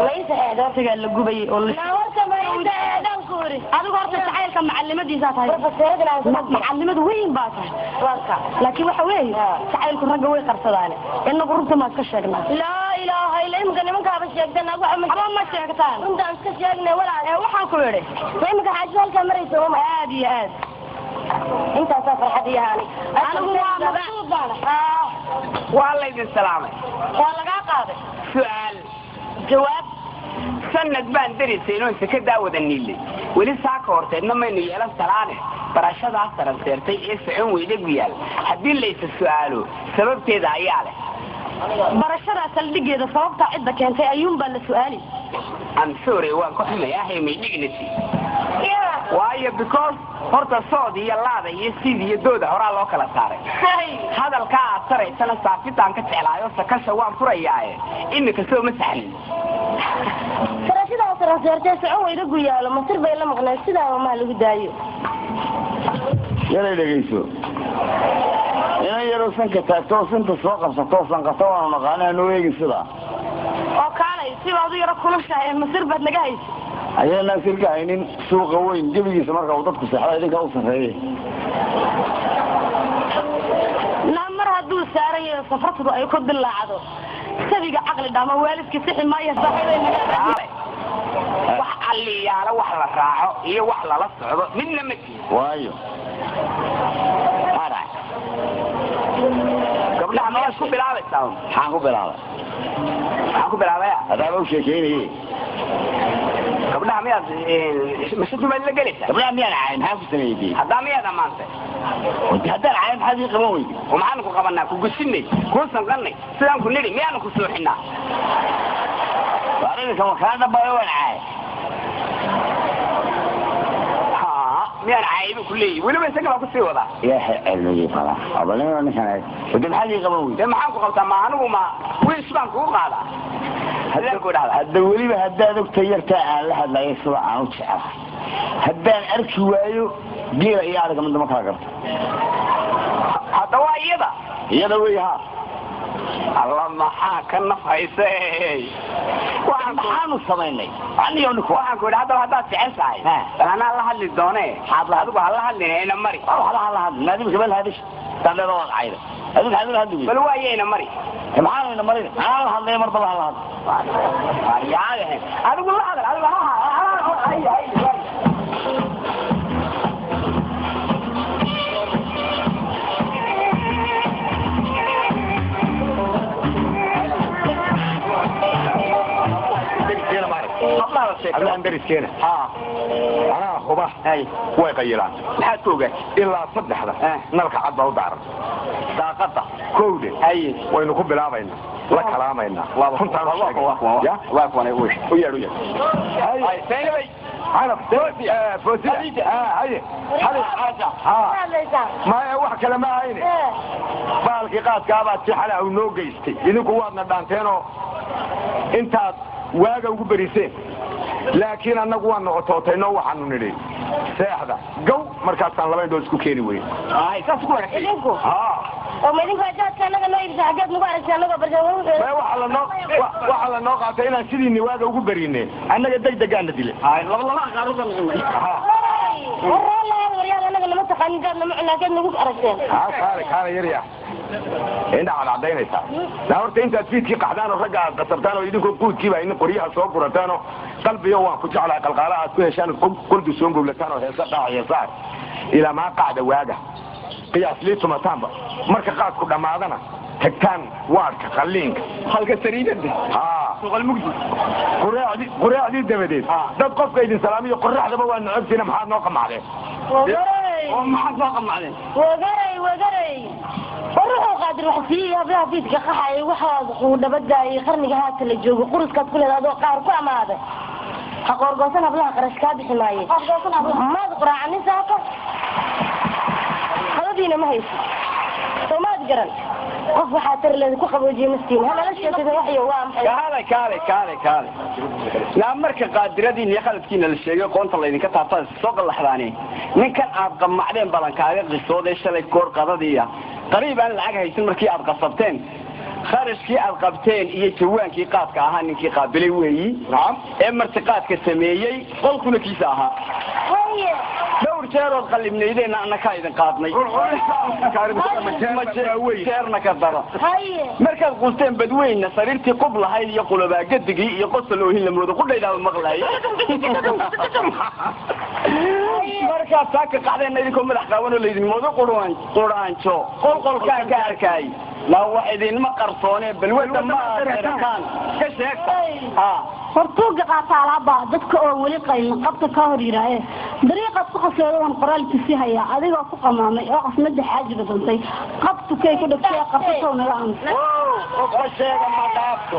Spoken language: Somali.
ليس هذا تقال اللقوبي ولا لا ورث ما انت هذا كوري هذا ورث السعيل كم معلمة دي ذاتها بروفيسور معلمة وين باسها ورث لكن وحوي سعيل كل رجل ويقرصدانه إنه برضه ما كشجنا لا إله إلا الله ممكن ما كابش يقدرنا أبغى ما شجعتان أنت أنت شجعنا ولا وحاكوري فين حاجة الكاميرا يسوون عادي عاد أنت سافر حدي يعني أنا هو مبسوط أنا والله يدين سلامة والله قاعد سؤال جواب سنة بان دريسين وانت كداود النيلي ولسه كورتي إنما إنه يلا سلامة برشاد عصر سيرتي إسعون ويدق ويال حدين ليس السؤال سبب كذا عياله برشاد سلدق إذا صوبت عدة كانت أيوم بالسؤالي I'm sorry waan ku xumay ahay may dignity waayo because horta Saudi iyo laada iyo Sidi iyo dooda hore loo kala saaray hadalka asaray sana saafitaan ka jeclaayo sakasha waan furayaaye imika soo ma saxlin فراشيد عصر سيرتي سعون ويدق ويال مصير بين لما قلنا سيدا وما له دايو يلا dhageyso ina yaro sanka taagto santa soo qabsato sanqato aan naqaanaa noo eegin sida oo kaalay si baad u yara kulushahay masir baad naga hayso ayana sirka aynin suuqa weyn jabigiisa marka uu dadku saxda idinka u sareeyay namar haduu saarayo safartu ay ku dilaacdo sabiga aqli dhama waalidka sixi ma yahay wax aliyaala wax la raaco iyo wax la la socdo midna ma jiro waayo hada gabdhaha ma isku bilaabaysaa waxaan ku bilaabay hada loo sheekeynayay gabdhaha miyaad mashiintu ma la galaysaa gabdhaha miyaad cayn maxaa ku sameeyay hadda miyaad amaantay hadda cayn maxaa ii qaban weyday waxaan ku qabanaa ku gusinay ku sanqanay sidaan ku niri miyaan ku sooxinaa وأنا كم كان دبّي وين عاي؟ مين عايب كلي ولا بنسك ما كنت وضع يا حلوة خلاص أبلغ أنا كان بدي محل قبوي ده معاك قلت ما أنا وما وين شبان كوق هذا هذا كود هذا الدولي بهدا ذوك تيرت على هذا لا يسوى عن شعر هدان أركوايو جيل يعرف من دمك هاجر هذا وايدا يدوي ها الله ما حاكنا فايسي waxaan u sameynay aniga waxaan ku dhahdo hada jecesay ana la hadli doonay hada adigu hala hadlinayna mari hala nadim gabal hadish taanada waa qayda adigu hadal hadii bal waayayna mari maxaan mari aan hadlay mar bal hala yaade adigu la hadal adigu ha الله أندرس كنا أنا خبا هاي كوي قيلان حتوجه إلا صدق هذا نلقى عض ودار داقطة كودي هاي وينكب بلعبنا لا كلامنا كنت أنا يا واقف أنا وش ويا هاي ثاني عرف دوتي فوتي هاي هذا ما هو كلام عيني بالك قاد كابات في حلا ونو جيستي إنكم وادنا دانتينو أنت waaga ugu bariseen laakiin anagu waan noqotootayno waxaanu nidhi seexda gow markaasaan laba indhood isku keeni weyn saas ku wanaagsan idinku oo ma idinku ajaadka anaga noo ibsa xageed nagu aragtay anagoo waxa la noo qaatay inaan sidiini waaga ugu barinay annaga degdegaana dilay laba qaarudan waryaal anaga lama taqaanin gaad lama cunaakeed nagu aragteen kaale yarya inta aan cadaynaysa la horta inta fiidkii qaxdaan oo ragga qasabtaan oo idinku quudkiiba in qoryaha soo gurataan oo qalbiga waan ku jeclaa qalqaalaha aad ku heshaan qoldu soo goblataan oo heesa dhaacaya saar ila ma qaada waaga qiyaas liituma tamba marka qaadku dhamaadana tagtaan waarka qalliinka halka sariidada suuqal mugdi quraacdi dabadeed dad qofka idin salaamiyo qorraxdaba waa nacabtina maxaad noo qamacdeen oo maxaad noo qamacdeen wagaray وروحوا قادر وحسيه بها فيك قحاي وحاض ودبداي قرنيga haata la joogo quriskaad ku leedahay qaar ku amaada xaqor goosana bla qarashka bixinaaye ma quraacani saaka hadina ma hayso soomaad garan qof waxa tar leeyahay ku qaboojiye mastiin hala la sheekada waxyo waa maxay kaale la marka qaadiradiin iyo khaladkiina la sheegay qoonta la idinka taabtaa soo qalaxdaanay ninkan aad qamacdeen balankaaga qisooday shalay koor qadadiya قريبا العجها يصير مركي أبغى صبتين kharashkii aad qabteen iyo jawaankii qaadka ahaa ninkii qaabilay weeyi ee martiqaadka sameeyey qolkuna kiisa ahaa dhowr jeerood qalibnaydeenna annaka idin qaadnay jeerna ka daro markaad qusteen badweyna sariirtii qub lahayd iyo qulabaa gadigii iyo qosol oohin la moodo qudhaydaaba maqlaay markaad saaka qaxdeenna idinkoo madax qaawanoo laydin moodo quraanjo qolqolkaan ka arkaay la wax idinma qarsoonee balwada ma aadkaan ka sheegta hortuuga qaataalaaba dadka oo weli qaylin qabta ka hor yiraahe dariiqad ku qasoodan qoraalka si haya adigoo ku qamaamay oo qasmada xaajiga dantay qabtu kay ku dhigtay qabto naga aan oo sheega ma dhaafto